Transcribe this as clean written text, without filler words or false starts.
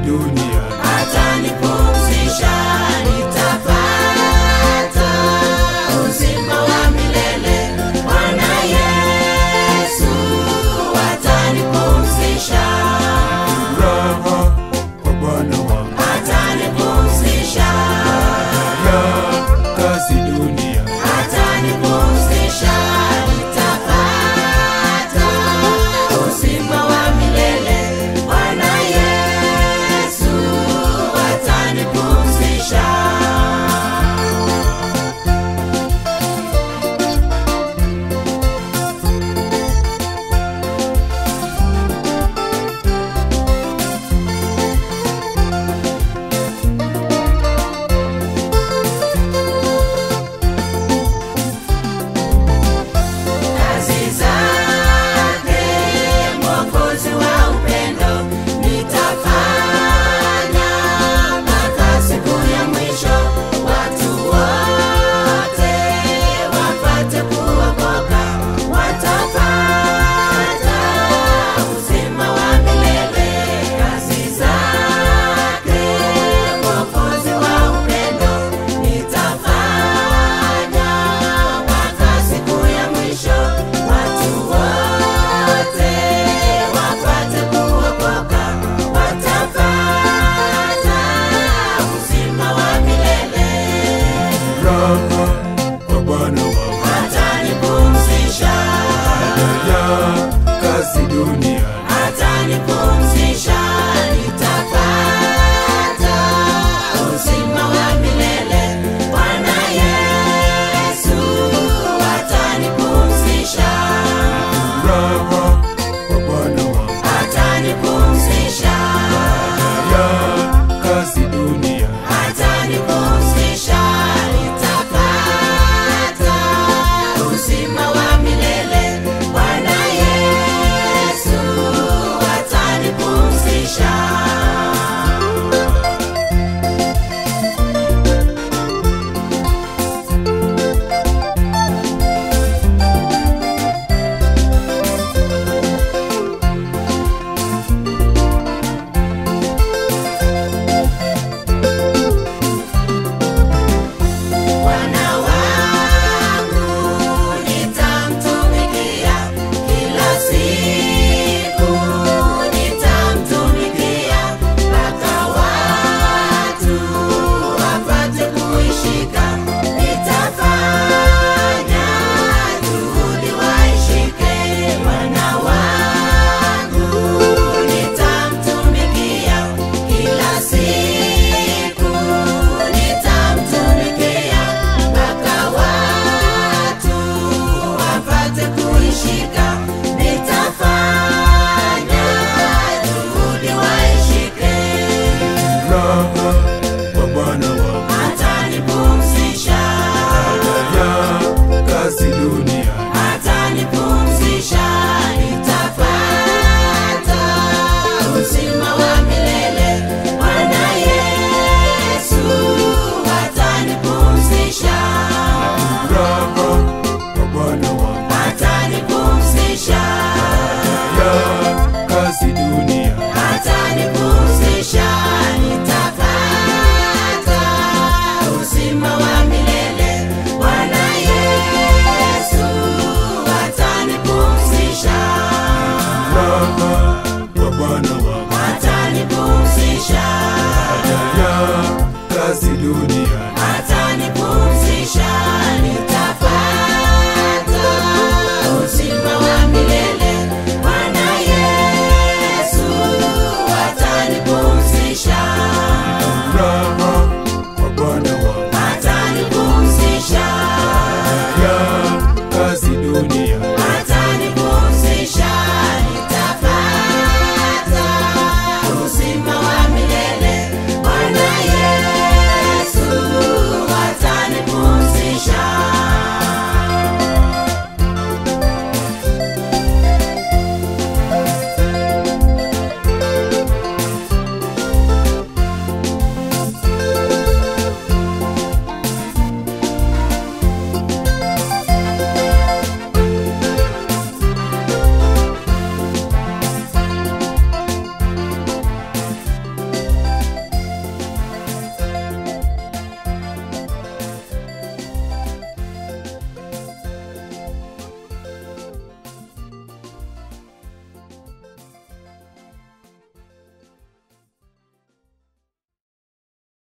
dunia. Atanipumzisha, nitapata uzima wa milele. Bwana Yesu atanipumzisha. Furaha kwa Bwana wangu. Atanipumzisha. Ya kazi dunia. Atanipumzisha, nitapata uzima wa milele. Bwana Yesu atanipumzisha. Kazi zake Mwokozi wa upendo nitafanya mpaka siku ya mwisho. Watu wote wapate kuokoka, watapata uzima wa milele. Kazi zake Mwokozi wa upendo nitafanya mpaka siku ya mwisho. Watu wote wapate kuokoka, watapata uzima wa milele. Furaha kwa Bwana wangu. Atanipumzisha. Ya kazi dunia. Atanipumzisha, nitapata uzima wa milele. Bwana Yesu atanipumzisha. Furaha kwa Bwana wangu. Atanipumzisha. Ya kazi dunia. Atanipumzisha, nitapata uzima wa milele. Bwana Yesu atanipumzisha. Bwana wangu nitamtumikia kila siku, nitamtumikia mpaka watu wapate kuishika. Nitafanya juhudi waishike. Bwana wangu nitamtumikia kila siku, nitamtumikia mpaka watu wapate kuishika. Nitafanya juhudi waishike. Furaha kwa Bwana wangu. Atanipumzisha. Ya kazi dunia. Atanipumzisha, nitapata uzima wa milele. Bwana Yesu atanipumzisha. Furaha kwa Bwana wangu. Atanipumzisha. Ya kazi dunia. Atanipumzisha, nitapata uzima wa milele. Bwana Yesu atanipumzisha. Furaha kwa Bwana wangu. Atanipumzisha. Ya kazi dunia.